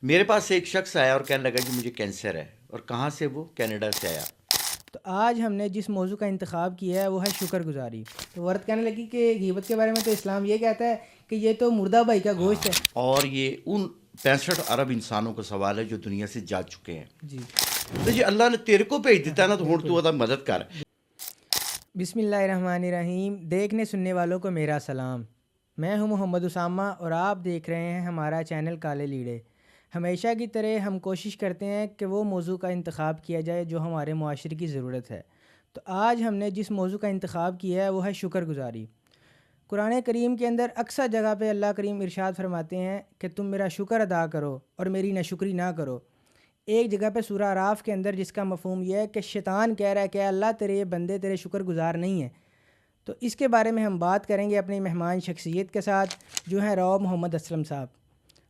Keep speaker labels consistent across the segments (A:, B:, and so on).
A: میرے پاس ایک شخص آیا اور کہنے لگا کہ مجھے کینسر ہے، اور کہاں سے؟ وہ کینیڈا سے آیا۔
B: تو آج ہم نے جس موضوع کا انتخاب کیا ہے وہ ہے شکر گزاری۔ تو ورد کہنے لگی کہ غیبت کے بارے میں تو اسلام یہ کہتا ہے کہ یہ تو مردہ بھائی کا گوشت ہے۔
A: اور یہ ان 65 ارب انسانوں کا سوال ہے جو دنیا سے جا چکے ہیں۔
B: جی
A: تو جی اللہ نے تیرے کو بھیج دیتا ہے نا، تو ہوں
B: بالکل۔
A: تو ادھر مدد کر۔
B: بسم اللہ الرحمن الرحیم۔ دیکھنے سننے والوں کو میرا سلام۔ میں ہوں محمد اسامہ اور آپ دیکھ رہے ہیں ہمارا چینل کالے لیڑے۔ ہمیشہ کی طرح ہم کوشش کرتے ہیں کہ وہ موضوع کا انتخاب کیا جائے جو ہمارے معاشرے کی ضرورت ہے۔ تو آج ہم نے جس موضوع کا انتخاب کیا ہے وہ ہے شکر گزاری۔ قرآن کریم کے اندر اکثر جگہ پہ اللہ کریم ارشاد فرماتے ہیں کہ تم میرا شکر ادا کرو اور میری ناشکری نہ کرو۔ ایک جگہ پہ سورہ اعراف کے اندر جس کا مفہوم یہ ہے کہ شیطان کہہ رہا ہے کہ اللہ تیرے یہ بندے تیرے شکر گزار نہیں ہیں۔ تو اس کے بارے میں ہم بات کریں گے اپنی مہمان شخصیت کے ساتھ جو ہیں رو محمد اسلم صاحب۔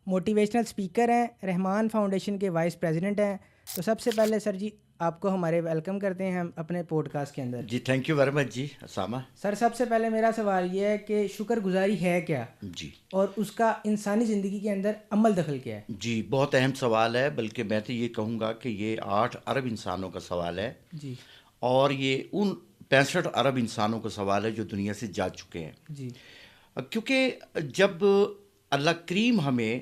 B: موٹیویشنل سپیکر ہیں، رحمان فاؤنڈیشن کے وائس پریزیڈنٹ ہیں۔ تو سب سے پہلے سر جی آپ کو ہمارے ویلکم کرتے ہیں ہم اپنے پوڈ کاسٹ کے اندر۔
A: جی تھینک یو ویری مچ جی اسامہ۔
B: سر سب سے پہلے میرا سوال یہ ہے کہ شکر گزاری ہے کیا
A: جی
B: اور اس کا انسانی زندگی کے اندر عمل دخل کیا ہے؟
A: جی بہت اہم سوال ہے، بلکہ میں تو یہ کہوں گا کہ یہ 8 ارب انسانوں کا سوال ہے،
B: جی
A: اور یہ ان 65 ارب انسانوں کا سوال ہے جو دنیا سے جا چکے ہیں۔
B: جی
A: کیونکہ جب اللہ کریم ہمیں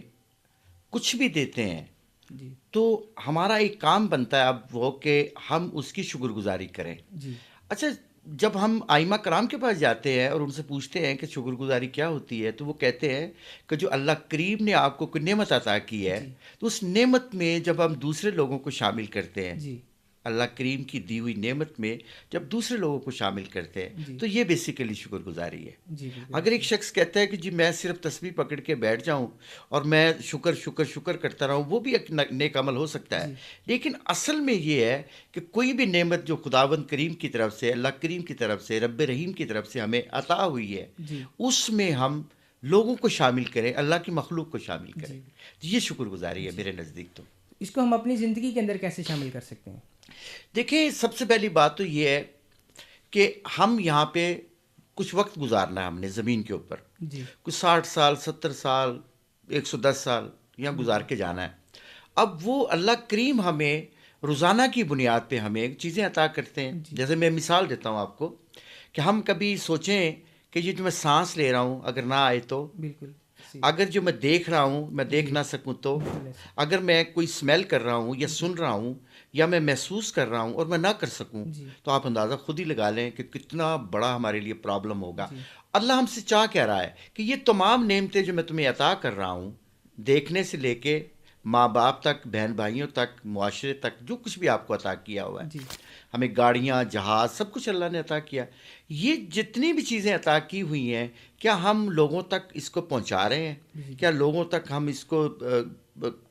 A: کچھ بھی دیتے ہیں
B: جی
A: تو ہمارا ایک کام بنتا ہے اب وہ کہ ہم اس کی شکر گزاری کریں۔
B: جی
A: اچھا، جب ہم آئمہ کرام کے پاس جاتے ہیں اور ان سے پوچھتے ہیں کہ شکر گزاری کیا ہوتی ہے، تو وہ کہتے ہیں کہ جو اللہ کریم نے آپ کو کوئی نعمت عطا کی ہے،
B: جی
A: تو اس نعمت میں جب ہم دوسرے لوگوں کو شامل کرتے ہیں،
B: جی
A: اللہ کریم کی دی ہوئی نعمت میں جب دوسرے لوگوں کو شامل کرتے ہیں،
B: جی
A: تو یہ بیسیکلی شکر گزاری ہے۔
B: جی بالکل۔
A: اگر ایک شخص کہتا ہے کہ جی میں صرف تسبیح پکڑ کے بیٹھ جاؤں اور میں شکر شکر شکر کرتا رہوں، وہ بھی ایک نیک عمل ہو سکتا ہے،
B: جی
A: لیکن اصل میں یہ ہے کہ کوئی بھی نعمت جو خداوند کریم کی طرف سے، اللہ کریم کی طرف سے، رب رحیم کی طرف سے ہمیں عطا ہوئی ہے،
B: جی
A: اس میں ہم لوگوں کو شامل کریں، اللہ کی مخلوق کو شامل کریں۔
B: جی
A: یہ شکر گزاری ہے میرے نزدیک تو۔
B: اس کو ہم اپنی زندگی کے اندر کیسے شامل کر سکتے ہیں؟
A: دیکھیں، سب سے پہلی بات تو یہ ہے کہ ہم یہاں پہ کچھ وقت گزارنا ہے ہم نے زمین کے اوپر،
B: جی
A: کچھ 60 سال 70 سال 110 سال یہاں گزار کے جانا ہے۔ اب وہ اللہ کریم ہمیں روزانہ کی بنیاد پہ ہمیں چیزیں عطا کرتے ہیں۔
B: جی
A: جیسے میں مثال دیتا ہوں آپ کو کہ ہم کبھی سوچیں کہ یہ جو میں سانس لے رہا ہوں اگر نہ آئے تو،
B: بالکل صحیح،
A: اگر جو میں دیکھ رہا ہوں میں دیکھ نہ سکوں تو،
B: بالکل ایسے۔
A: اگر میں کوئی سمیل کر رہا ہوں یا سن رہا ہوں یا میں محسوس کر رہا ہوں اور میں نہ کر سکوں،
B: جی
A: تو آپ اندازہ خود ہی لگا لیں کہ کتنا بڑا ہمارے لیے پرابلم ہوگا۔
B: جی
A: اللہ ہم سے چاہ کہہ رہا ہے کہ یہ تمام نعمتیں جو میں تمہیں عطا کر رہا ہوں، دیکھنے سے لے کے ماں باپ تک، بہن بھائیوں تک، معاشرے تک، جو کچھ بھی آپ کو عطا کیا ہوا ہے،
B: جی
A: ہمیں گاڑیاں، جہاز، سب کچھ اللہ نے عطا کیا، یہ جتنی بھی چیزیں عطا کی ہوئی ہیں، کیا ہم لوگوں تک اس کو پہنچا رہے ہیں؟
B: جی
A: کیا لوگوں تک ہم اس کو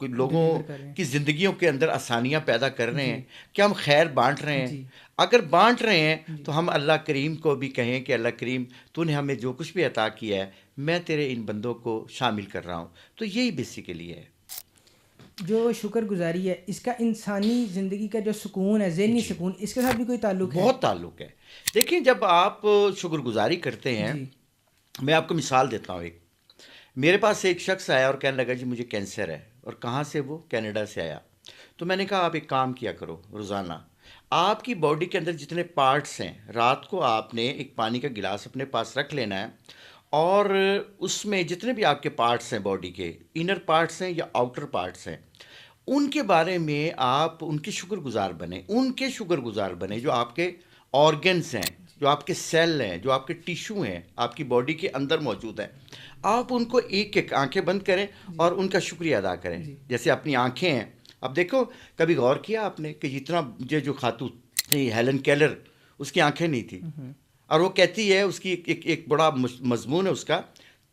A: لوگوں
B: ڈلیور کر رہے ہیں۔
A: کی زندگیوں کے اندر آسانیاں پیدا کر رہے
B: جی
A: ہیں؟ کیا ہم خیر بانٹ رہے ہیں؟
B: جی
A: اگر بانٹ رہے ہیں
B: جی
A: تو ہم اللہ کریم کو بھی کہیں کہ اللہ کریم تو نے ہمیں جو کچھ بھی عطا کیا ہے، میں تیرے ان بندوں کو شامل کر رہا ہوں۔ تو یہی بیسیکلی ہے۔
B: جو شکر گزاری ہے اس کا انسانی زندگی کا جو سکون ہے، ذہنی سکون، اس کے ساتھ بھی کوئی تعلق ہے؟
A: بہت تعلق ہے۔ دیکھیں، جب آپ شکر گزاری کرتے ہیں،
B: جی
A: میں آپ کو مثال دیتا ہوں۔ ایک میرے پاس ایک شخص آیا اور کہنے لگا جی مجھے کینسر ہے، اور کہاں سے؟ وہ کینیڈا سے آیا۔ تو میں نے کہا آپ ایک کام کیا کرو، روزانہ آپ کی باڈی کے اندر جتنے پارٹس ہیں، رات کو آپ نے ایک پانی کا گلاس اپنے پاس رکھ لینا ہے، اور اس میں جتنے بھی آپ کے پارٹس ہیں، باڈی کے انر پارٹس ہیں یا آؤٹر پارٹس ہیں، ان کے بارے میں آپ ان کے شکر گزار بنیں، ان کے شکر گزار بنیں جو آپ کے آرگنز ہیں، جو آپ کے سیل ہیں، جو آپ کے ٹیشو ہیں، آپ کی باڈی کے اندر موجود ہیں۔ آپ ان کو ایک ایک آنکھیں بند کریں اور ان کا شکریہ ادا کریں۔
B: جی
A: جیسے اپنی آنکھیں ہیں، اب دیکھو، کبھی غور کیا آپ نے کہ جتنا یہ جو خاتون تھی ہیلن کیلر، اس کی آنکھیں نہیں تھی، اور وہ کہتی ہے، اس کی ایک بڑا مضمون ہے اس کا،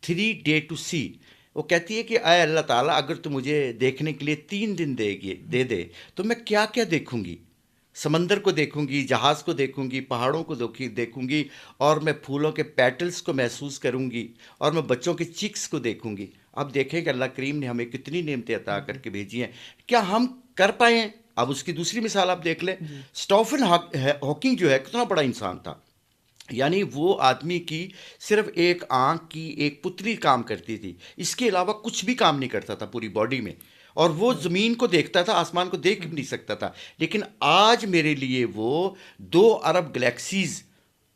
A: 3 ڈے ٹو سی۔ وہ کہتی ہے کہ اے اللہ تعالیٰ، اگر تو مجھے دیکھنے کے لیے 3 دن دے دے تو میں کیا کیا دیکھوں گی؟ سمندر کو دیکھوں گی، جہاز کو دیکھوں گی، پہاڑوں کو دیکھوں گی، اور میں پھولوں کے پیٹلز کو محسوس کروں گی، اور میں بچوں کے چکس کو دیکھوں گی۔ اب دیکھیں کہ اللہ کریم نے ہمیں کتنی نعمتیں عطا کر کے بھیجی ہیں، کیا ہم کر پائے ہیں؟ اب اس کی دوسری مثال آپ دیکھ لیں،
B: جی
A: اسٹیفن ہاکنگ جو ہے کتنا بڑا انسان تھا، یعنی وہ آدمی کی صرف ایک آنکھ کی ایک پتلی کام کرتی تھی، اس کے علاوہ کچھ بھی کام نہیں کرتا تھا پوری باڈی میں، اور وہ زمین کو دیکھتا تھا، آسمان کو دیکھ بھی نہیں سکتا تھا. لیکن آج میرے لیے وہ 2 ارب گلیکسیز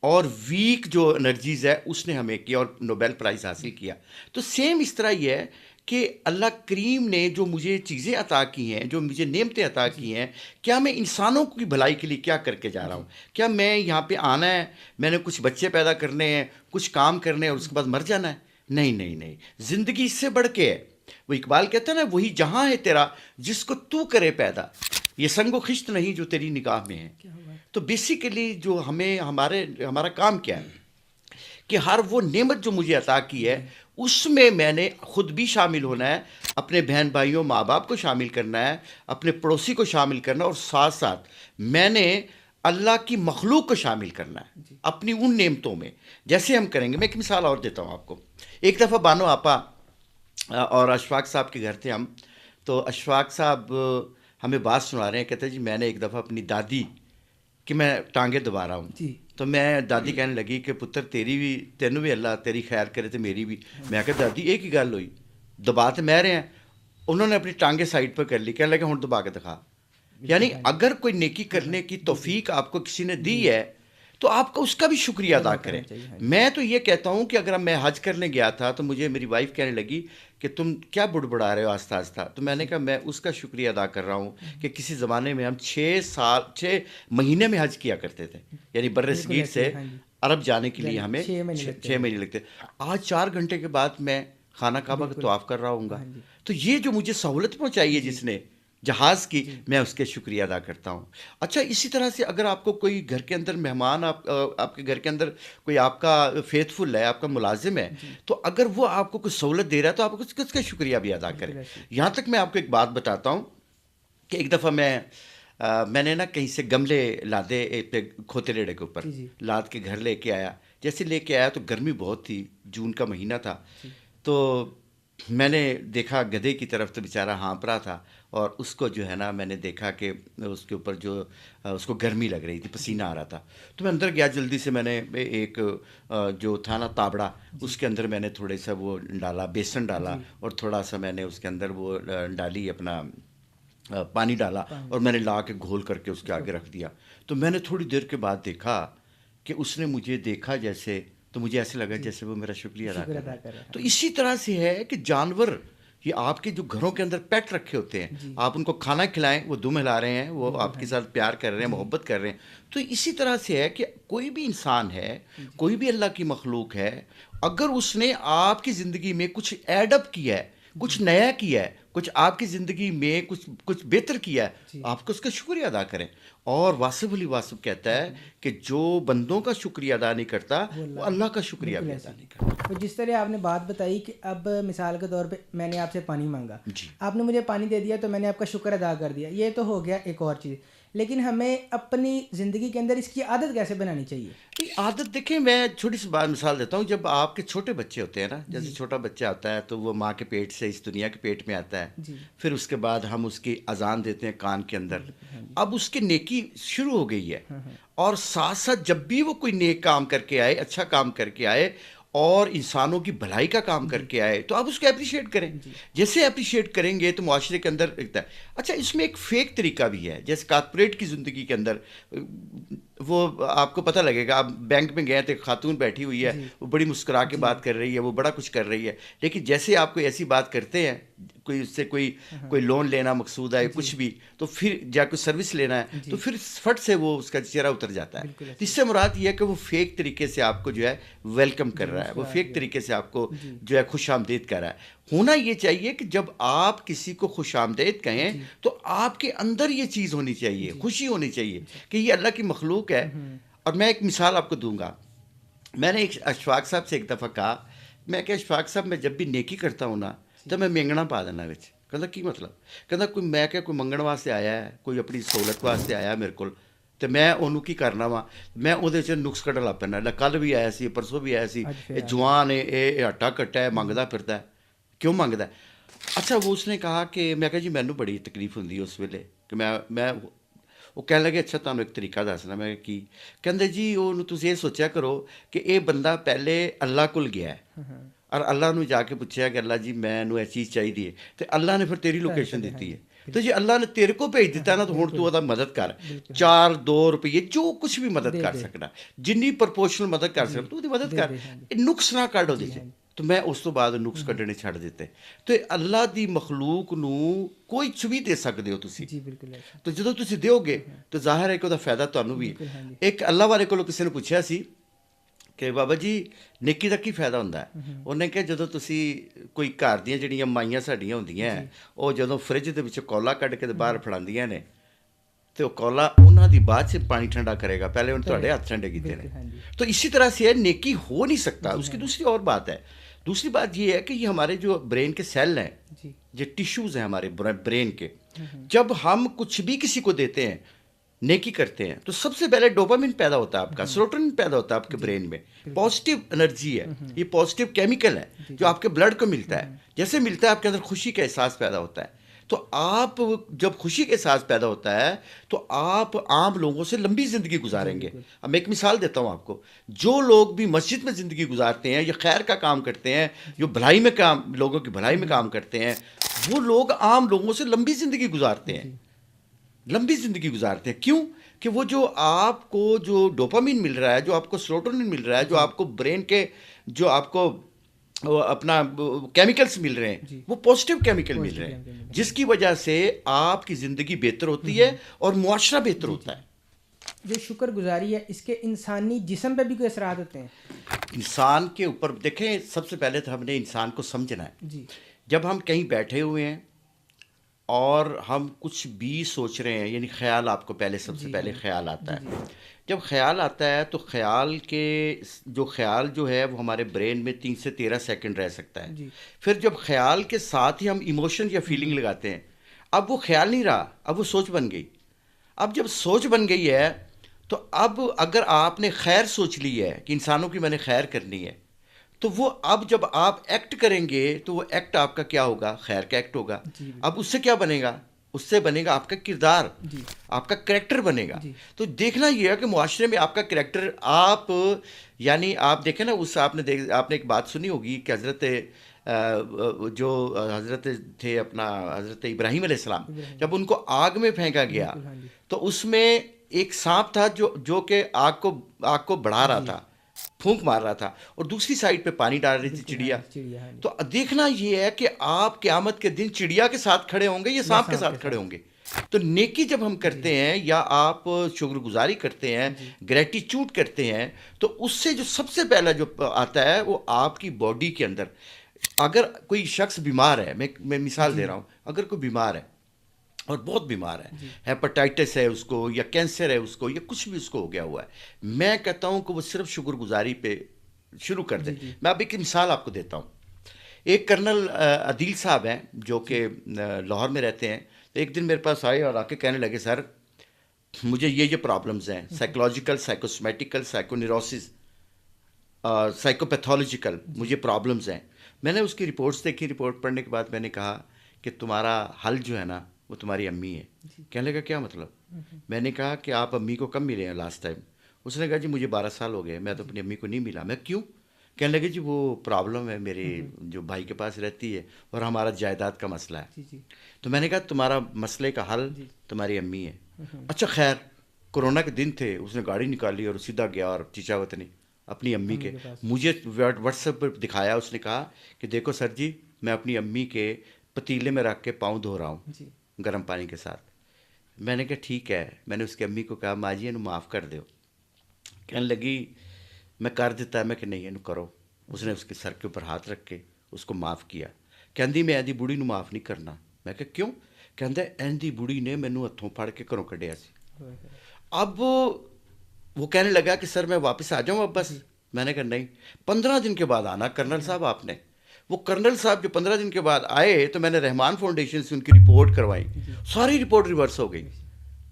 A: اور ویک جو انرجیز ہے اس نے ہمیں کیا اور نوبیل پرائز حاصل کیا. تو سیم اس طرح ہی ہے کہ اللہ کریم نے جو مجھے چیزیں عطا کی ہیں، جو مجھے نعمتیں عطا کی ہیں، کیا میں انسانوں کی بھلائی کے لیے کیا کر کے جا رہا ہوں؟ کیا میں یہاں پہ آنا ہے، میں نے کچھ بچے پیدا کرنے ہیں، کچھ کام کرنے ہیں اور اس کے بعد مر جانا ہے؟ نہیں نہیں نہیں، زندگی اس سے بڑھ کے ہے. وہ اقبال کہتا ہے نا، وہی جہاں ہے تیرا جس کو تو کرے پیدا، یہ سنگ و خشت نہیں جو تیری نگاہ میں ہے. تو بیسیکلی جو ہمارا کام کیا ہے کہ ہر وہ نعمت جو مجھے عطا کی ہے اس میں نے خود بھی شامل ہونا ہے، اپنے بہن بھائیوں ماں باپ کو شامل کرنا ہے، اپنے پڑوسی کو شامل کرنا ہے، اور ساتھ ساتھ میں نے اللہ کی مخلوق کو شامل کرنا ہے اپنی ان نعمتوں میں. جیسے ہم کریں گے، میں ایک مثال اور دیتا ہوں آپ کو. ایک دفعہ بانو آپا اور اشفاق صاحب کے گھر تھے ہم. تو اشفاق صاحب ہمیں بات سنا رہے ہیں، کہتے ہیں جی میں نے ایک دفعہ اپنی دادی کہ میں ٹانگیں دبا رہا ہوں.
B: جی
A: تو میں دادی کہنے لگی کہ پتر تینوں بھی اللہ تیری خیر کرے تو میری بھی. میں کہا دادی ایک ہی گل ہوئی، دبا تو میں رہے ہیں. انہوں نے اپنی ٹانگیں سائڈ پر کر لی، کہنے لگے ہوں دبا کے دکھا. یعنی اگر کوئی نیکی کرنے کی توفیق آپ کو کسی نے دی ہے تو آپ کا اس کا بھی شکریہ ادا کریں. میں تو یہ کہتا ہوں کہ اگر میں حج کرنے گیا تھا تو مجھے میری وائف کہنے لگی کہ تم کیا بڑبڑا رہے ہو آہستہ آہستہ. تو میں نے کہا میں اس کا شکریہ ادا کر رہا ہوں کہ کسی زمانے میں ہم 6 مہینے میں حج کیا کرتے تھے، یعنی بر صغیر سے عرب جانے کے لیے ہمیں 6 مہینے لگتے. آج 4 گھنٹے کے بعد میں خانہ کعبہ کا طواف کر رہا ہوں گا. تو یہ جو مجھے سہولت پہنچائی ہے جس نے جہاز کی، میں اس کے شکریہ ادا کرتا ہوں. اچھا اسی طرح سے اگر آپ کو کوئی گھر کے اندر مہمان، آپ کے گھر کے اندر کوئی آپ کا فیتھ فل ہے، آپ کا ملازم ہے، تو اگر وہ آپ کو کوئی سہولت دے رہا ہے تو آپ اس کا شکریہ بھی ادا کریں. یہاں تک میں آپ کو ایک بات بتاتا ہوں کہ ایک دفعہ میں نے نا کہیں سے گملے لادے ایک کھوتے ریڑے کے اوپر لاد کے گھر لے کے آیا. جیسے لے کے آیا تو گرمی بہت تھی، جون کا مہینہ تھا. تو میں نے دیکھا گدھے کی طرف، تو بیچارہ ہانپ رہا تھا، اور اس کو جو ہے نا میں نے دیکھا کہ اس کے اوپر جو اس کو گرمی لگ رہی تھی، پسینہ آ رہا تھا. تو میں اندر گیا جلدی سے، میں نے ایک جو تھا نا تابڑا، اس کے اندر میں نے تھوڑے سا وہ ڈالا، بیسن ڈالا، اور تھوڑا سا میں نے اس کے اندر وہ ڈالی اپنا پانی ڈالا، اور میں نے لا کے گھول کر کے اس کے آگے رکھ دیا. تو میں نے تھوڑی دیر کے بعد دیکھا کہ اس نے مجھے دیکھا جیسے، تو مجھے ایسے لگا جیسے وہ میرا شکریہ ادا کر رہا ہے. تو اسی طرح سے ہے کہ جانور، یہ آپ کے جو گھروں کے اندر پیٹ رکھے ہوتے ہیں، آپ ان کو کھانا کھلائیں، وہ دم ہلا رہے ہیں، وہ آپ کے ساتھ پیار کر رہے ہیں، محبت کر رہے ہیں. تو اسی طرح سے ہے کہ کوئی بھی انسان ہے، کوئی بھی اللہ کی مخلوق ہے، اگر اس نے آپ کی زندگی میں کچھ ایڈ اپ کیا ہے، کچھ نیا کیا ہے، کچھ آپ کی زندگی میں کچھ بہتر کیا ہے، آپ کو اس کا شکریہ ادا کریں. اور واصف علی واصف کہتا ہے کہ جو بندوں کا شکریہ ادا نہیں کرتا وہ اللہ کا شکریہ بھی ادا نہیں کرتا.
B: تو جس طرح آپ نے بات بتائی کہ اب مثال کے طور پہ میں نے آپ سے پانی مانگا،
A: جی
B: آپ نے مجھے پانی دے دیا تو میں نے آپ کا شکر ادا کر دیا، یہ تو ہو گیا ایک اور چیز. لیکن ہمیں اپنی زندگی کے اندر اس کی عادت کیسے بنانی چاہیے؟
A: عادت دیکھیں، میں چھوٹی سی بات مثال دیتا ہوں. جب آپ کے چھوٹے بچے ہوتے ہیں نا، جیسے چھوٹا بچہ آتا ہے تو وہ ماں کے پیٹ سے اس دنیا کے پیٹ میں آتا ہے، پھر اس کے بعد ہم اس کی اذان دیتے ہیں کان کے اندر. اب اس کی نیکی شروع ہو گئی ہے، اور ساتھ ساتھ جب بھی وہ کوئی نیک کام کر کے آئے، اچھا کام کر کے آئے، اور انسانوں کی بھلائی کا کام کر کے آئے، تو آپ اس کو اپریشیٹ کریں. جیسے اپریشیٹ کریں گے تو معاشرے کے اندر ایک ہے. اچھا اس میں ایک فیک طریقہ بھی ہے، جیسے کارپوریٹ کی زندگی کے اندر وہ آپ کو پتہ لگے گا. آپ بینک میں گئے تو ایک خاتون بیٹھی ہوئی ہے، وہ بڑی مسکرا کے بات کر رہی ہے، وہ بڑا کچھ کر رہی ہے، لیکن جیسے آپ کوئی ایسی بات کرتے ہیں، کوئی اس سے کوئی لون لینا مقصود ہے، کچھ بھی، تو پھر یا کوئی سروس لینا ہے، تو پھر فٹ سے وہ اس کا چہرہ اتر جاتا ہے. تو اس سے مراد یہ ہے کہ وہ فیک طریقے سے آپ کو جو ہے ویلکم کر رہا ہے، وہ فیک طریقے سے آپ کو جو ہے خوش آمدید کر رہا ہے. ہونا یہ چاہیے کہ جب آپ کسی کو خوش آمدید کہیں تو آپ کے اندر یہ چیز ہونی چاہیے، خوشی ہونی چاہیے کہ یہ اللہ کی مخلوق ہے. اور میں ایک مثال آپ کو دوں گا. میں نے ایک اشفاق صاحب سے ایک دفعہ کہا، میں کہ اشفاق صاحب میں جب بھی نیکی کرتا ہوں نا تو میں مینگنا پا دینا وچ. کہتا کی مطلب؟ کہتا کوئی میں کہ کوئی منگن واسطے آیا ہے، کوئی اپنی سہولت واسطے آیا میرے کو، تو میں انہوں کی کرنا وا، میں وہ نقص کھڑا لا پینا. کل بھی آیا سی، پرسوں بھی آیا سی، یہ جوان ہے، یہ ہٹا کٹا ہے، منگتا پھرتا ہے. کیوں منگتا ہے؟ اچھا وہ اس نے کہا کہ میں کہا جی مینوں بڑی تکلیف ہوندی ہے اس ویلے کہ میں وہ کہنے لگے اچھا تمہیں ایک طریقہ دسنا. میں کی کہندے جی وہ تسی یہ سوچیا کرو کہ یہ بندہ پہلے اللہ کول گیا ہے، اور اللہ نے جا کے پوچھا کہ اللہ جی مینوں یہ چیز چاہیے تو اللہ نے پھر تیری لوکیشن دیتی ہے، تو جی اللہ نے تیرے کو بھیج دیتا ہے نا، تو ہوں تو وہ مدد کر،
B: بالکل
A: 4-2 روپئے جو کچھ بھی مدد
B: دے
A: کر
B: دے
A: سکنا، جنی پرپورشنل مدد کر
B: جی
A: سکتا تو مدد
B: دے
A: کر،
B: دے ہاں جی
A: نقص نہ کਢ ਉਹਦੇ
B: جی
A: 'ਚ۔
B: ہاں جی
A: تو میں ਉਸ ਤੋਂ ਬਾਅਦ ਨੁਕਸ ਕੱਢਣੇ ਛੱਡ ਦਿੱਤੇ। ਤੇ ਅੱਲਾ ਦੀ ਮਖਲੂਕ ਨੂੰ ਕੋਈ ਵੀ ਦੇ ਸਕਦੇ ਹੋ ਤੁਸੀਂ।
B: جی بالکل ایسا
A: تو ਜਦੋਂ ਤੁਸੀਂ ਦਿਓਗੇ ਤਾਂ ਜ਼ਾਹਿਰ ਹੈ ਕਿ ਉਹਦਾ ਫਾਇਦਾ ਤੁਹਾਨੂੰ ਵੀ
B: بالکل ہاں
A: ਹੈ۔
B: جی
A: ਇੱਕ ਅੱਲਾ ਵਾਲੇ ਕੋਲੋਂ ਕਿਸੇ ਨੇ ਪੁੱਛਿਆ ਸੀ ਕਿ ਬਾਬਾ ਜੀ ਨੇਕੀ ਦਾ ਕੀ ਫਾਇਦਾ ਹੁੰਦਾ ਹੈ? ਉਹਨੇ ਕਿਹਾ ਜਦੋਂ ਤੁਸੀਂ ਕੋਈ ਘਰ ਦੀਆਂ ਜਿਹੜੀਆਂ ਮਾਈਆਂ ਸਾਡੀਆਂ ਹੁੰਦੀਆਂ
B: جی
A: ਉਹ ਜਦੋਂ ਫ੍ਰਿਜ ਦੇ ਵਿੱਚੋਂ ਕੋਲਾ ਕੱਢ ਕੇ ਤੇ ਬਾਹਰ ਫੜਾਉਂਦੀਆਂ ਨੇ ਤੇ ਉਹ ਕੋਲਾ ਉਹਨਾਂ ਦੀ ਬਾਅਦ 'ਚ ਪਾਣੀ ਠੰਡਾ کرے گا، پہلے انہوں نے
B: پہلے
A: ਤੁਹਾਡੇ ہاتھ ٹھنڈے کیتے
B: بالکل
A: ہیں۔
B: ہاں جی
A: تو اسی طرح سے ہے نیکی ہو نہیں سکتا،
B: جی
A: اس کی
B: ہاں
A: دوسری اور بات ہے۔ دوسری بات یہ ہے کہ یہ ہمارے جو برین کے سیل ہیں،
B: جی
A: جو ٹیشوز ہیں ہمارے برین کے، جب ہم کچھ بھی کسی کو دیتے ہیں، نیکی کرتے ہیں، تو سب سے پہلے ڈوپامین پیدا ہوتا ہے آپ کا، سیروٹونین پیدا ہوتا ہے آپ کے برین میں، پازیٹیو انرجی ہے، یہ پازیٹیو کیمیکل ہے جو آپ کے بلڈ کو ملتا ہے، جیسے ملتا ہے آپ کے اندر خوشی کا احساس پیدا ہوتا ہے۔ تو آپ جب خوشی کے احساس پیدا ہوتا ہے تو آپ عام لوگوں سے لمبی زندگی گزاریں گے۔ اب میں ایک مثال دیتا ہوں آپ کو، جو لوگ بھی مسجد میں زندگی گزارتے ہیں یا خیر کا کام کرتے ہیں، جو بھلائی میں کام، لوگوں کی بھلائی میں کام کرتے ہیں، وہ لوگ عام لوگوں سے لمبی زندگی گزارتے ہیں،
B: جی
A: لمبی زندگی گزارتے ہیں۔ کیوں؟ کہ وہ جو آپ کو جو ڈوپامین مل رہا ہے، جو آپ کو سیروٹونین مل رہا ہے، جو آپ کو برین کے جو آپ کو اپنا کیمیکلز مل رہے ہیں،
B: جی
A: وہ پازیٹیو کیمیکل مل
B: پازیٹیو
A: رہے ہیں،
B: کیمیکل
A: جس کی وجہ سے آپ کی زندگی بہتر ہوتی ہے اور معاشرہ بہتر ہوتا ہے۔
B: جو شکر گزاری ہے اس کے انسانی جسم پہ بھی کوئی اثرات ہوتے ہیں؟
A: انسان کے اوپر دیکھیں، سب سے پہلے تو ہم نے انسان کو سمجھنا ہے۔
B: جی
A: جب ہم کہیں بیٹھے ہوئے ہیں اور ہم کچھ بھی سوچ رہے ہیں، یعنی خیال آپ کو پہلے سب سے
B: جی
A: پہلے
B: ہاں
A: خیال آتا
B: جی
A: ہے۔ جب خیال آتا ہے تو خیال کے خیال جو ہے وہ ہمارے برین میں 3 سے 13 سیکنڈ رہ سکتا ہے۔
B: جی
A: پھر جب خیال کے ساتھ ہی ہم ایموشن یا فیلنگ لگاتے ہیں، اب وہ خیال نہیں رہا، اب وہ سوچ بن گئی۔ اب جب سوچ بن گئی ہے تو اب اگر آپ نے خیر سوچ لی ہے کہ انسانوں کی میں نے خیر کرنی ہے، تو وہ اب جب آپ ایکٹ کریں گے تو وہ ایکٹ آپ کا کیا ہوگا؟ خیر کا ایکٹ ہوگا۔
B: جی
A: اب اس سے کیا بنے گا؟ اس سے بنے گا آپ کا کردار،
B: جی
A: آپ کا کریکٹر بنے گا۔
B: جی
A: تو دیکھنا یہ ہے کہ معاشرے میں آپ کا کریکٹر، آپ یعنی آپ دیکھیں نا، اس آپ نے ایک بات سنی ہوگی کہ حضرت جو حضرت تھے اپنا حضرت ابراہیم علیہ السلام،
B: ابراہیم
A: جب ان کو آگ میں پھینکا گیا
B: بالکل ہاں جی
A: تو اس میں ایک سانپ تھا جو کہ آگ کو بڑھا رہا
B: جی
A: تھا، پھونک مار رہا تھا، اور دوسری سائڈ پہ پانی ڈال رہی تھی
B: بالکل ہاں
A: چڑیا۔
B: جی چڑیا ہاں جی
A: تو دیکھنا یہ ہے کہ آپ قیامت کے دن چڑیا کے ساتھ کھڑے ہوں گے یا
B: یا
A: سانپ کے
B: سانپ
A: ساتھ کھڑے ہوں گے؟ تو نیکی جب ہم کرتے ہیں یا آپ شکر گزاری کرتے ہیں،
B: جی
A: گریٹیچیوڈ کرتے ہیں، تو اس سے جو سب سے پہلا جو آتا ہے وہ آپ کی باڈی کے اندر، اگر کوئی شخص بیمار ہے، میں مثال دے
B: جی
A: رہا ہوں، اگر کوئی بیمار ہے اور بہت بیمار ہے،
B: جی
A: ہیپاٹائٹس ہے اس کو یا کینسر ہے اس کو یا کچھ بھی اس کو ہو گیا ہوا ہے، میں کہتا ہوں کہ وہ صرف شکر گزاری پہ شروع کر دے۔
B: جی جی
A: میں اب ایک مثال آپ کو دیتا ہوں۔ ایک کرنل عدیل صاحب ہیں جو
B: جی
A: کہ لاہور میں رہتے ہیں، تو ایک دن میرے پاس آئے اور آ کے کہنے لگے، سر مجھے یہ پرابلمز ہیں، سائیکولوجیکل، سائیکوسمیٹیکل، سائیکونیروسس، سائیکوپیتھولوجیکل،
B: جی
A: مجھے پرابلمز ہیں۔ میں نے اس کی رپورٹس دیکھی، رپورٹ پڑھنے کے بعد میں نے کہا کہ تمہارا حل جو ہے نا وہ تمہاری امی ہے۔
B: جی
A: کہنے لگا کیا مطلب؟ میں نے کہا کہ آپ امی کو کب ملے ہیں لاسٹ ٹائم؟ اس نے کہا جی مجھے 12 سال ہو گئے، میں تو اپنی امی کو نہیں ملا۔ میں کیوں؟ کہنے لگے جی وہ پرابلم ہے میرے جو بھائی کے پاس رہتی ہے اور ہمارا جائیداد کا مسئلہ ہے۔
B: جی جی
A: تو میں نے کہا تمہارا مسئلے کا حل
B: جی
A: تمہاری امی ہے۔ اچھا خیر، کورونا کے دن تھے، اس نے گاڑی نکالی اور سیدھا گیا اور چیچا وطنی اپنی امی
B: امی
A: کے
B: کے پاس
A: مجھے واٹس ایپ پر دکھایا۔ اس نے کہا کہ دیکھو سر جی، میں اپنی امی کے پتیلے میں رکھ کے پاؤں دھو رہا ہوں
B: جی
A: گرم پانی کے ساتھ۔ میں نے کہا ٹھیک ہے۔ میں نے اس کی امی کو کہا ماں جی انہوں معاف کر دیو۔ کہنے لگی میں کر دیتا ہے۔ میں کہ نہیں انہوں کرو۔ اس نے اس کے سر کے اوپر ہاتھ رکھ کے اس کو معاف کیا۔ کہندی میں ایندی بوڑھی نو معاف نہیں کرنا۔ میں کہ کیوں؟ کہندا ایندی بوڑھی نے مینوں ہتھوں پھڑ کے گھروں کڈیا سی۔ اب وہ کہنے لگا کہ سر میں واپس آ جاؤں اب بس؟ میں نے کہا نہیں، 15 دن کے بعد آنا کرنل صاحب آپ نے۔ وہ کرنل صاحب جو 15 دن کے بعد آئے تو میں نے رحمان فاؤنڈیشن سے ان کی رپورٹ کروائی، ساری رپورٹ ریورس ہو گئی،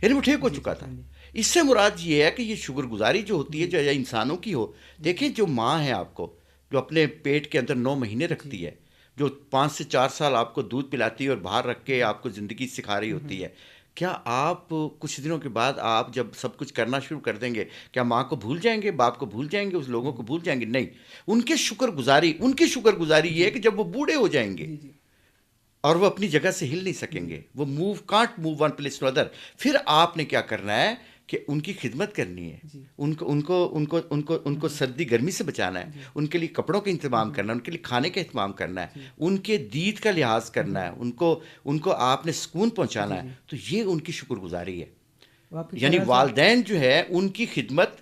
A: یعنی وہ ٹھیک ہو چکا تھا۔ اس سے مراد یہ ہے کہ یہ شکر گزاری جو ہوتی ہے جو یا انسانوں کی ہو، دیکھیں جو ماں ہے آپ کو جو اپنے پیٹ کے اندر 9 مہینے رکھتی ہے، جو 5 سے 4 سال آپ کو دودھ پلاتی ہے اور باہر رکھ کے آپ کو زندگی سکھا رہی ہوتی ہے، کیا آپ کچھ دنوں کے بعد آپ جب سب کچھ کرنا شروع کر دیں گے کیا ماں کو بھول جائیں گے، باپ کو بھول جائیں گے، اس لوگوں کو بھول جائیں گے؟ نہیں، ان کی شکر گزاری یہ ہے کہ جب وہ بوڑھے ہو جائیں گے
B: جی جی
A: اور وہ اپنی جگہ سے ہل نہیں سکیں گے، وہ can't move one place to other, پھر آپ نے کیا کرنا ہے کہ ان کی خدمت کرنی ہے،
B: جی
A: ان کو سردی گرمی سے بچانا ہے، ان کے لیے کپڑوں کا انتظام کرنا ہے، ان کے لیے کھانے کا اہتمام کرنا ہے،
B: جی
A: ان کے دید کا لحاظ کرنا ہے، ان کو آپ نے سکون
B: جی
A: پہنچانا ہے،
B: جی
A: تو یہ ان کی شکر گزاری ہے۔
B: وہ آپ کی
A: یعنی
B: طرح سے
A: والدین جو ہے ان کی خدمت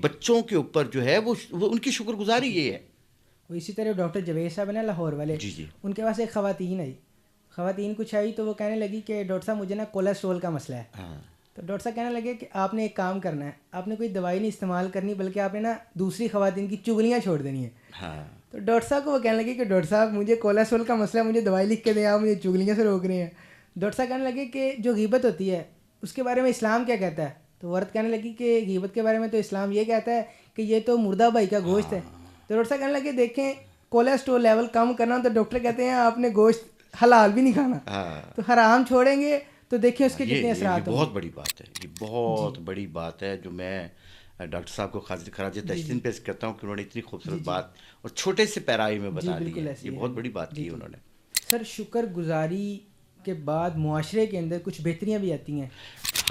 A: بچوں کے اوپر جو ہے وہ ان کی شکر گزاری
B: جی
A: یہ ہے۔
B: وہ اسی طرح ڈاکٹر جوید صاحب ہیں لاہور والے،
A: جی جی
B: ان کے پاس ایک خواتین آئی، خواتین کچھ آئی تو وہ کہنے لگی کہ ڈاکٹر صاحب مجھے نا کولیسٹرول کا مسئلہ ہے۔
A: ہاں
B: تو ڈاکٹر صاحب کہنے لگے کہ آپ نے ایک کام کرنا ہے، آپ نے کوئی دوائی نہیں استعمال کرنی بلکہ آپ نے نا دوسری خواتین کی چگلیاں چھوڑ دینی ہیں۔
A: ہاں
B: تو ڈاکٹر صاحب کو وہ کہنے لگے کہ ڈاکٹر صاحب مجھے کولیسٹرول کا مسئلہ ہے، مجھے دوائی لکھ کے دیں، آپ مجھے چگلیاں سے روک رہے ہیں۔ ڈاکٹر صاحب کہنے لگے کہ جو غیبت ہوتی ہے اس کے بارے میں اسلام کیا کہتا ہے؟ تو عورت کہنے لگی کہ غیبت کے بارے میں تو اسلام یہ کہتا ہے کہ یہ تو مردہ بھائی کا گوشت ہے۔ تو ڈاکٹر صاحب کہنے لگے دیکھیں کولیسٹرول لیول کم کرنا تو ڈاکٹر کہتے ہیں آپ نے گوشت حلال بھی نہیں کھانا،
A: ہاں
B: تو حرام چھوڑیں گے تو دیکھیں اس کے
A: یہ
B: کتنے
A: یہ یہ
B: اثرات ہوں گے۔
A: بہت بڑی بات ہے، یہ
B: جی
A: بہت بڑی بات ہے جو میں ڈاکٹر صاحب کو خراج
B: جی
A: تحسین
B: جی
A: پیش کرتا ہوں کہ انہوں نے اتنی
B: جی
A: خوبصورت
B: جی
A: بات اور چھوٹے سے پیرائی میں
B: جی
A: بتا دی
B: بالکل
A: ہے،
B: ایسے
A: یہ
B: ہی، ہاں
A: بہت
B: جی
A: بڑی بات
B: جی
A: کی ہے
B: جی
A: انہوں نے۔
B: سر شکر گزاری کے بعد معاشرے کے اندر کچھ بہتریاں بھی آتی ہیں۔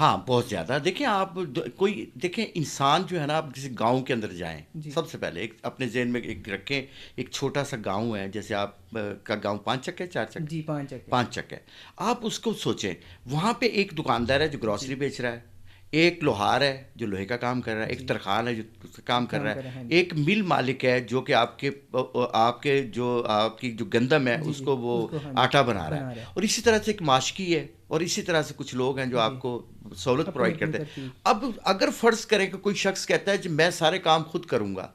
A: ہاں بہت زیادہ، دیکھیں آپ کوئی دیکھیں انسان جو ہے نا، آپ کسی گاؤں کے اندر جائیں،
B: جی
A: سب سے پہلے ایک اپنے ذہن میں ایک رکھیں، ایک چھوٹا سا گاؤں ہے، جیسے آپ کا گاؤں 5 چک ہے، 4 چک؟
B: جی 5 ہے
A: 5 چک ہے۔ آپ اس کو سوچیں، وہاں پہ ایک دکاندار ہے جو
B: جی
A: گروسری بیچ رہا ہے، ایک لوہار ہے جو لوہے کا کام کر رہا ہے، ایک
B: جی
A: ترخان ہے جو کام کر رہا
B: کریں
A: ہے،
B: ہاں جی
A: ایک مل مالک ہے جو کہ آپ کی جو گندم ہے
B: جی
A: اس
B: جی
A: کو وہ
B: اس کو ہاں جی
A: آٹا بنا رہا ہے، اور اسی طرح سے ایک ماشکی ہے، اور اسی طرح سے کچھ لوگ ہیں جو
B: جی
A: آپ کو سہولت
B: اپنی
A: پرووائڈ
B: اپنی
A: کرتے ہیں۔
B: ترتیب
A: اب اگر فرض کریں کہ کوئی شخص کہتا ہے کہ میں سارے کام خود کروں گا،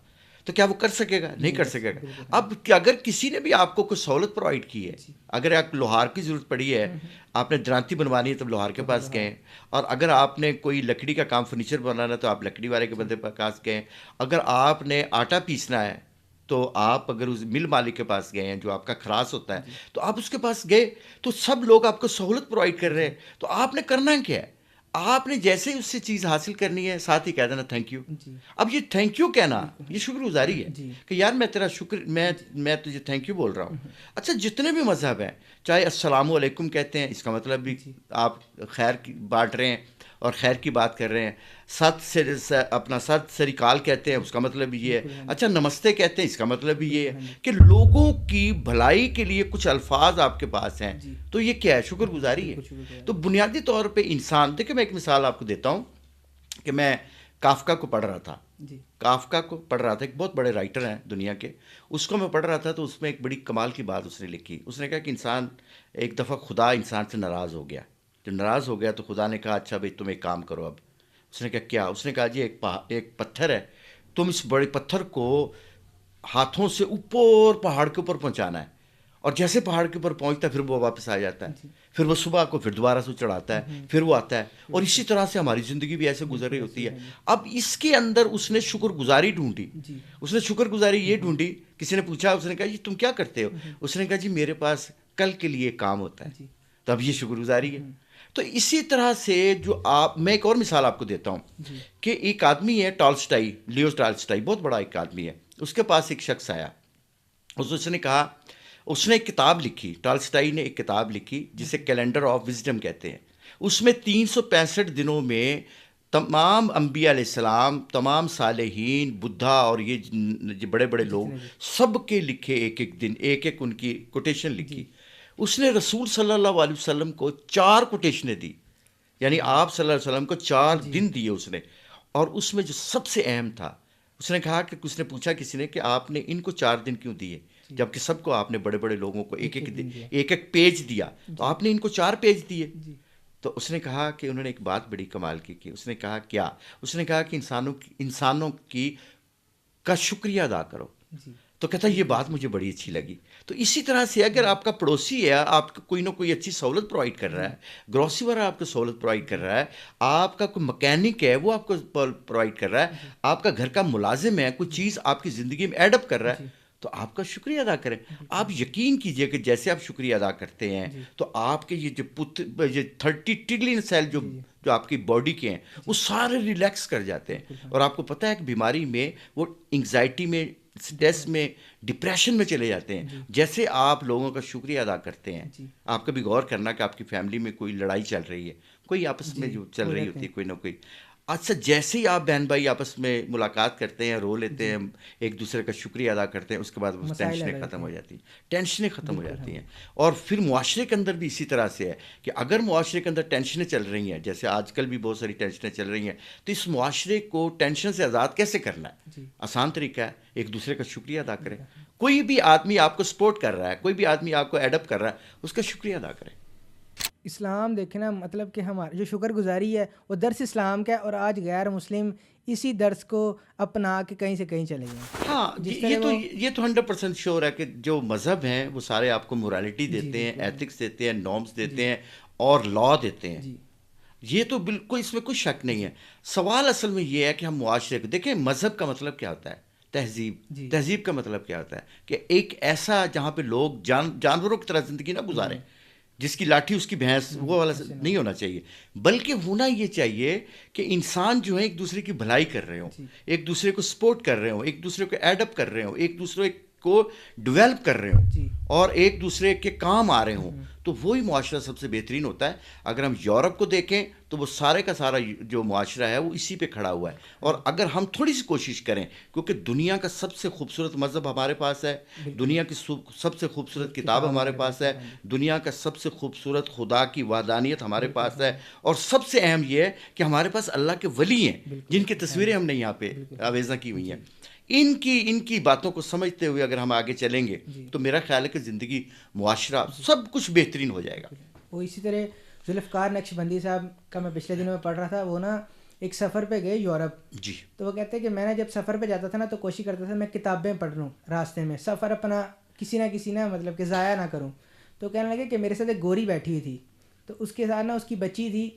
A: تو کیا وہ کر سکے گا؟ نہیں کر سکے گا۔
B: بالکل ہاں
A: اب اگر کسی نے بھی آپ کو کوئی سہولت پرووائڈ کی ہے،
B: جی
A: اگر آپ لوہار کی ضرورت پڑی ہے، آپ نے درانتی بنوانی ہے تو لوہار کے
B: تو
A: پاس
B: لوہار
A: گئے، اور اگر آپ نے کوئی لکڑی کا کام فرنیچر بنانا ہے تو آپ لکڑی والے کے
B: جی
A: بندے کے پاس گئے، اگر آپ نے آٹا پیسنا ہے تو آپ اگر اس مل مالک کے پاس گئے ہیں جو آپ کا خراس ہوتا ہے
B: جی
A: تو آپ اس کے پاس گئے، تو سب لوگ آپ کو سہولت پرووائڈ کر رہے
B: جی
A: ہیں، تو آپ نے کرنا کیا ہے؟ آپ نے جیسے ہی اس سے چیز حاصل کرنی ہے ساتھ ہی کہہ دینا تھینک یو۔
B: جی
A: اب یہ تھینک یو کہنا
B: بالکل ہاں
A: یہ شکر گزاری ہے
B: جی
A: کہ یار میں تیرا شکر
B: جی
A: میں تجھے تھینک یو بول رہا ہوں۔ اچھا جتنے بھی مذہب ہیں، چاہے السلام علیکم کہتے ہیں، اس کا مطلب بھی
B: جی
A: آپ خیر کی بانٹ رہے ہیں اور خیر کی بات کر رہے ہیں، ست سری اکال کہتے ہیں، اس کا مطلب بھی یہ ہے۔
B: بالکل ہاں جی
A: اچھا نمستے کہتے ہیں، اس کا مطلب بھی یہ
B: بالکل
A: ہے
B: ہاں جی
A: کہ لوگوں کی بھلائی کے لیے کچھ الفاظ آپ کے پاس ہیں،
B: جی
A: تو یہ کیا ہے؟ شکر گزاری ہے۔
B: بالکل شکر
A: تو
B: گزار
A: بنیادی طور پہ انسان، دیکھیں میں ایک مثال آپ کو دیتا ہوں کہ میں کافکا کو پڑھ رہا تھا،
B: جی
A: کافکا کو پڑھ رہا تھا، ایک بہت بڑے رائٹر ہیں دنیا کے، اس کو میں پڑھ رہا تھا، تو اس میں ایک بڑی کمال کی بات اس نے لکھی، اس نے کہا کہ انسان ایک دفعہ خدا انسان سے ناراض ہو گیا، جو ناراض ہو گیا تو خدا نے کہا اچھا بھائی تم ایک کام کرو اب۔ اس نے کہا کیا؟ اس نے کہا جی ایک پتھر ہے، تم اس بڑے پتھر کو ہاتھوں سے اوپر پہاڑ کے اوپر پہنچانا ہے، اور جیسے پہاڑ کے اوپر پہنچتا ہے پھر وہ واپس آ جاتا ہے،
B: جی
A: پھر وہ صبح کو پھر دوبارہ سے چڑھاتا ہے، پھر وہ آتا ہے، اور
B: بالکل
A: اسی طرح سے ہماری زندگی بھی ایسے گزر
B: بالکل
A: رہی
B: ایسے
A: ہوتی
B: ہی
A: ہے۔
B: ہاں جی
A: اب اس کے اندر اس نے شکر گزاری ڈھونڈی،
B: جی
A: اس نے شکر گزاری یہ ڈھونڈی، کسی نے پوچھا، اس نے کہا جی تم کیا کرتے ہو؟ اس نے کہا جی میرے پاس کل کے لیے کام ہوتا ہے،
B: جی
A: تو اب یہ شکر گزاری ہے۔ تو اسی طرح سے میں ایک اور مثال آپ کو دیتا ہوں
B: جی
A: کہ ایک آدمی ہے ٹالسٹائی، لیو ٹالسٹائی، بہت بڑا ایک آدمی ہے، اس کے پاس ایک شخص آیا، اس نے کہا، اس نے ایک کتاب لکھی، ٹالسٹائی نے ایک کتاب لکھی جسے کیلنڈر آف وزڈم کہتے ہیں، اس میں 365 دنوں میں تمام انبیاء علیہ السلام، تمام صالحین، بدھا اور یہ بڑے بڑے لوگ
B: جتنے بھی
A: سب کے لکھے ایک ایک دن، ایک ایک ان کی کوٹیشن لکھی۔
B: جی
A: اس نے رسول صلی اللہ علیہ وسلم کو 4 کوٹیشنیں دی، یعنی آپ صلی اللہ علیہ وسلم کو 4
B: جی
A: دن دیے اس نے، اور اس میں جو سب سے اہم تھا، اس نے کہا کہ اس نے پوچھا کسی نے کہ آپ نے ان کو 4 دن کیوں دیے،
B: جی
A: جبکہ سب کو آپ نے بڑے بڑے لوگوں کو
B: ایک ایک دن دیا
A: ایک ایک پیج دیا، تو
B: جی
A: آپ نے ان کو 4 پیج دیے؟
B: جی
A: تو اس نے کہا کہ انہوں نے ایک بات بڑی کمال کی اس نے کہا کیا؟ اس نے کہا کہ انسانوں کی کا شکریہ ادا کرو۔
B: جی
A: تو کہتا ہے یہ
B: بالکل
A: بات
B: ایسے
A: مجھے بڑی اچھی
B: جی
A: لگی۔ تو اسی طرح سے اگر آپ کا پڑوسی ہے، آپ کو کوئی نہ کوئی اچھی سہولت پرووائڈ کر رہا
B: جی
A: ہے، گروسری والا آپ کو سہولت پرووائڈ کر
B: جی
A: رہا ہے، آپ کا کوئی مکینک ہے وہ آپ کو پرووائڈ کر رہا ہے،
B: جی
A: آپ کا گھر کا ملازم ہے، کوئی چیز آپ کی زندگی میں ایڈ اپ کر رہا
B: جی
A: ہے، تو آپ کا شکریہ ادا کریں. آپ یقین کیجئے کہ جیسے آپ شکریہ ادا کرتے ہیں تو آپ کے یہ جو 30 ٹریلین سیل جو آپ کی باڈی کے ہیں وہ سارے ریلیکس کر جاتے ہیں. اور آپ کو پتہ ہے کہ بیماری میں وہ انگزائٹی میں، اسٹریس میں، ڈپریشن میں چلے جاتے ہیں. جیسے آپ لوگوں کا شکریہ ادا کرتے ہیں. آپ کبھی غور کرنا کہ آپ کی فیملی میں کوئی لڑائی چل رہی ہے، کوئی آپس میں جو چل رہی ہوتی ہے کوئی نہ کوئی، اچھا جیسے ہی آپ بہن بھائی آپس میں ملاقات کرتے ہیں، رو لیتے ہیں، ایک دوسرے کا شکریہ ادا کرتے ہیں، اس کے بعد وہ ٹینشنیں ختم ہو جاتی ہیں. ٹینشنیں ختم ہو جاتی ہیں. اور پھر معاشرے کے اندر بھی اسی طرح سے ہے کہ اگر معاشرے کے اندر ٹینشنیں چل رہی ہیں، جیسے آج کل بھی بہت ساری ٹینشنیں چل رہی ہیں، تو اس معاشرے کو ٹینشن سے آزاد کیسے کرنا ہے؟ آسان طریقہ ہے، ایک دوسرے کا شکریہ ادا کریں. کوئی بھی آدمی آپ کو سپورٹ کر رہا ہے، کوئی بھی آدمی آپ کو ایڈپ کر رہا ہے، اس کا شکریہ ادا کریں.
B: اسلام دیکھیں نا، مطلب کہ ہمارا جو شکر گزاری ہے وہ درس اسلام کا ہے، اور آج غیر مسلم اسی درس کو اپنا کے کہیں سے کہیں چلے گئے.
A: ہاں،
B: جس طرح وہ
A: یہ تو 100% شیور ہے کہ جو مذہب ہیں وہ سارے آپ کو مورالٹی
B: جی
A: دیتے ہیں،
B: بالکل.
A: ایتھکس دیتے ہیں، نارمز
B: جی
A: دیتے ہیں اور لا دیتے ہیں.
B: جی
A: یہ تو بالکل اس میں کوئی شک نہیں ہے. سوال اصل میں یہ ہے کہ ہم معاشرے کو دیکھیں. مذہب کا مطلب کیا ہوتا ہے؟ تہذیب.
B: جی
A: تہذیب کا مطلب کیا ہوتا ہے؟ کہ ایک ایسا جہاں پہ لوگ جانوروں کی طرح زندگی نہ گزاریں، جس کی لاٹھی اس کی بھینس، وہ والا
B: ایسے نہ
A: نہیں ہونا چاہیے. بلکہ ہونا یہ چاہیے کہ انسان جو ہے ایک دوسرے کی بھلائی کر رہے ہوں، ایک دوسرے کو سپورٹ کر رہے ہوں، ایک دوسرے کو ایڈ اپ کر رہے ہوں، ایک دوسرے کو ڈیولپ کر رہے ہوں
B: جی
A: اور ایک دوسرے کے کام آ رہے ہوں. تو وہی معاشرہ سب سے بہترین ہوتا ہے. اگر ہم یورپ کو دیکھیں تو وہ سارے کا سارا جو معاشرہ ہے وہ اسی پہ کھڑا ہوا ہے. اور اگر ہم تھوڑی سی کوشش کریں، کیونکہ دنیا کا سب سے خوبصورت مذہب ہمارے پاس ہے، دنیا کی سب سے خوبصورت کتاب ہمارے پاس ہے، دنیا کا سب سے خوبصورت خدا کی وحدانیت ہمارے پاس ہے، اور سب سے اہم یہ ہے کہ ہمارے پاس اللہ کے ولی ہیں جن کی تصویریں ہم نے یہاں پہ آویزاں کی ہوئی ہیں. ان کی باتوں کو سمجھتے ہوئے اگر ہم آگے چلیں گے تو میرا خیال ہے کہ زندگی، معاشرہ، سب کچھ بہترین ہو جائے گا.
B: وہ اسی طرح ذوالفقار نقش بندی صاحب کا میں پچھلے دنوں میں پڑھ رہا تھا. وہ نا ایک سفر پہ گئے یورپ.
A: جی.
B: تو وہ کہتے ہیں کہ میں نے جب سفر پہ جاتا تھا نا تو کوشش کرتا تھا میں کتابیں پڑھ لوں راستے میں، سفر اپنا کسی نہ مطلب کہ ضائع نہ کروں. تو کہنے لگے کہ میرے ساتھ ایک گوری بیٹھی ہوئی تھی، تو اس کے ساتھ نا اس کی بچی تھی.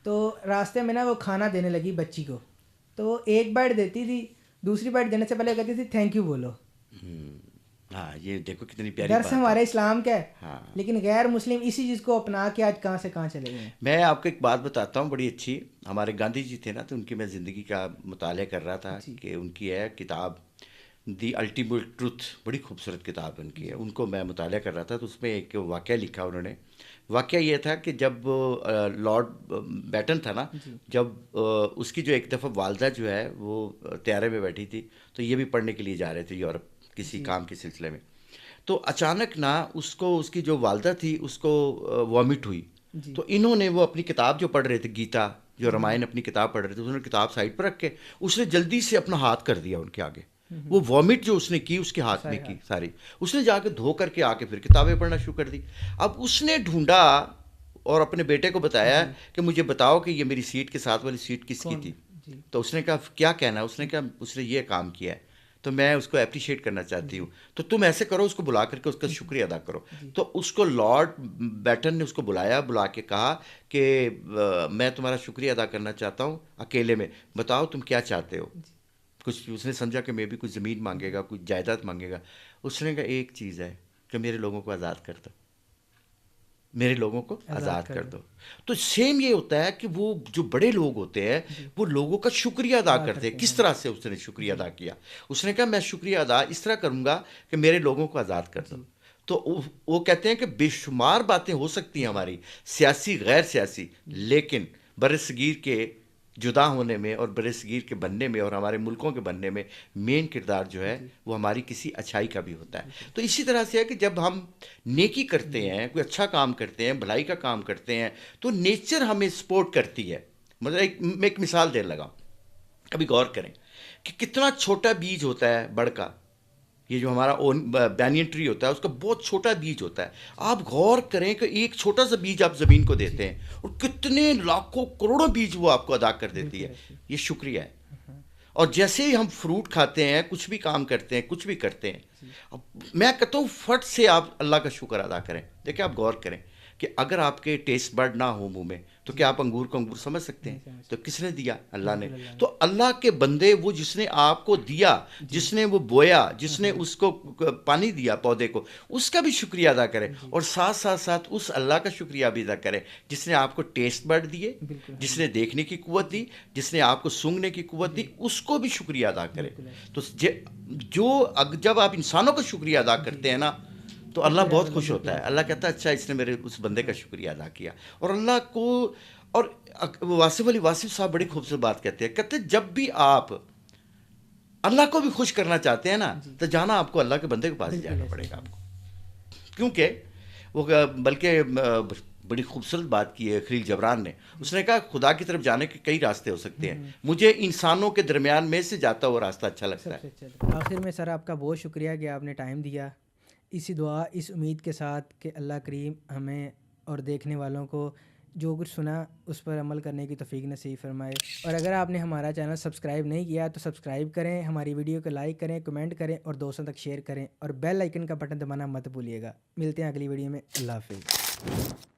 B: تو راستے میں نا وہ کھانا دینے لگی بچی کو. تو وہ ایک بائٹ دیتی تھی، دوسری بائٹ دینے سے پہلے کہتی تھی تھینک یو بولو.
A: ہاں، یہ دیکھو کتنی پیاری
B: درس
A: بات ہے.
B: ہمارے اسلام کا ہے.
A: ہاں،
B: لیکن غیر مسلم اسی چیز کو اپنا کے آج کہاں سے کہاں چلے گئے ہیں.
A: میں آپ کو ایک بات بتاتا ہوں بڑی اچھی. ہمارے گاندھی جی تھے نا، تو ان کی میں زندگی کا مطالعہ کر رہا تھا کہ ان کی ہے کتاب دی الٹیمیٹ ٹروتھ، بڑی خوبصورت کتاب ان کی ہے. ان کو میں مطالعہ کر رہا تھا تو اس میں ایک واقعہ لکھا انہوں نے. واقعہ یہ تھا کہ جب لارڈ بیٹن تھا نا، جب اس کی جو ایک دفعہ والدہ جو ہے وہ طیارے میں بیٹھی تھی، تو یہ بھی پڑھنے کے لیے جا رہے تھے یورپ کسی کام کے سلسلے میں. تو اچانک نا اس کی جو والدہ تھی اس کو وامٹ ہوئی. تو انہوں نے وہ اپنی کتاب جو پڑھ رہے تھے، گیتا جو رامائن اپنی کتاب پڑھ رہے تھے، انہوں نے کتاب سائڈ پر رکھ کے اس نے جلدی سے اپنا ہاتھ کر دیا ان کے آگے. وہ وامٹ جو اس نے کی اس کے ہاتھ میں کی ساری، اس نے جا کے دھو کر کے آ کے پھر کتابیں پڑھنا شروع کر دی. اب اس نے ڈھونڈا اور اپنے بیٹے کو بتایا کہ مجھے بتاؤ کہ یہ میری سیٹ کے ساتھ والی سیٹ کس کی تھی. تو اس نے کہا کیا کہنا ہے؟ اس نے کہا اس نے یہ کام کیا ہے تو میں اس کو اپریشیٹ کرنا چاہتی ہوں. تو تم ایسے کرو، اس کو بلا کر کے اس کا شکریہ ادا کرو. تو اس کو لارڈ بیٹن نے اس کو بلا کے کہا کہ میں تمہارا شکریہ ادا کرنا چاہتا ہوں اکیلے میں، بتاؤ تم کیا چاہتے ہو. کچھ اس نے سمجھا کہ میں بھی کچھ زمین مانگے گا، کچھ جائیداد مانگے گا. اس نے کہا ایک چیز ہے کہ میرے لوگوں کو آزاد کر دو، میرے لوگوں کو آزاد کر دو. تو سیم یہ ہوتا ہے کہ وہ جو بڑے لوگ ہوتے ہیں وہ لوگوں کا شکریہ ادا کرتے ہیں. کس طرح سے اس نے شکریہ ادا کیا؟ اس نے کہا میں شکریہ ادا اس طرح کروں گا کہ میرے لوگوں کو آزاد کر دو. تو وہ کہتے ہیں کہ بے شمار باتیں ہو سکتی ہیں ہماری، سیاسی غیر سیاسی، لیکن برصغیر کے جدا ہونے میں اور برصغیر کے بننے میں اور ہمارے ملکوں کے بننے میں مین کردار جو ہے وہ ہماری کسی اچھائی کا بھی ہوتا ہے. تو اسی طرح سے ہے کہ جب ہم نیکی کرتے ہیں، کوئی اچھا کام کرتے ہیں، بھلائی کا کام کرتے ہیں، تو نیچر ہمیں سپورٹ کرتی ہے. مطلب میں ایک مثال دے لگا، کبھی غور کریں کہ کتنا چھوٹا بیج ہوتا ہے بڑ کا. یہ جو ہمارا بینین ٹری ہوتا ہے اس کا بہت چھوٹا بیج ہوتا ہے. آپ غور کریں کہ ایک چھوٹا سا بیج آپ زمین کو دیتے ہیں اور کتنے لاکھوں کروڑوں بیج وہ آپ کو ادا کر دیتی ہے. یہ شکریہ ہے. اور جیسے ہی ہم فروٹ کھاتے ہیں، کچھ بھی کام کرتے ہیں، کچھ بھی کرتے ہیں، میں کہتا ہوں فٹ سے آپ اللہ کا شکر ادا کریں. دیکھیں آپ غور کریں کہ اگر آپ کے ٹیسٹ برڈ نہ ہو منہ میں تو کیا آپ انگور کو انگور سمجھ سکتے ہیں؟ تو کس نے دیا؟ اللہ نے. تو اللہ کے بندے وہ جس نے آپ کو دیا، جس نے وہ بویا، جس نے اس کو پانی دیا پودے کو، اس کا بھی شکریہ ادا کرے، اور ساتھ ساتھ ساتھ اس اللہ کا شکریہ بھی ادا کرے جس نے آپ کو ٹیسٹ برڈ دیے، جس نے دیکھنے کی قوت دی، جس نے آپ کو سونگھنے کی قوت دی، اس کو بھی شکریہ ادا کرے. تو جب آپ انسانوں کا شکریہ ادا کرتے ہیں نا تو اللہ بہت خوش ہوتا ہے. اللہ کہتا ہے اچھا اس نے میرے اس بندے کا شکریہ ادا کیا. اور اللہ کو، اور واصف علی واصف صاحب بڑی خوبصورت بات کہتے ہیں، کہتے ہیں جب بھی آپ اللہ کو بھی خوش کرنا چاہتے ہیں نا تو جانا آپ کو اللہ کے بندے کے پاس جانا پڑے گا آپ کو. کیونکہ وہ بلکہ بڑی خوبصورت بات کی ہے خلیل جبران نے. اس نے کہا خدا کی طرف جانے کے کئی راستے ہو سکتے ہیں، مجھے انسانوں کے درمیان میں سے جاتا ہوا راستہ اچھا لگتا ہے.
B: آخر میں سر آپ کا بہت شکریہ کہ آپ نے ٹائم دیا. اسی دعا، اس امید کے ساتھ کہ اللہ کریم ہمیں اور دیکھنے والوں کو جو کچھ سنا اس پر عمل کرنے کی توفیق نصیب فرمائے. اور اگر آپ نے ہمارا چینل سبسکرائب نہیں کیا تو سبسکرائب کریں، ہماری ویڈیو کو لائک کریں، کمنٹ کریں اور دوستوں تک شیئر کریں، اور بیل آئیکن کا بٹن دبانا مت بھولیے گا. ملتے ہیں اگلی ویڈیو میں. اللہ حافظ.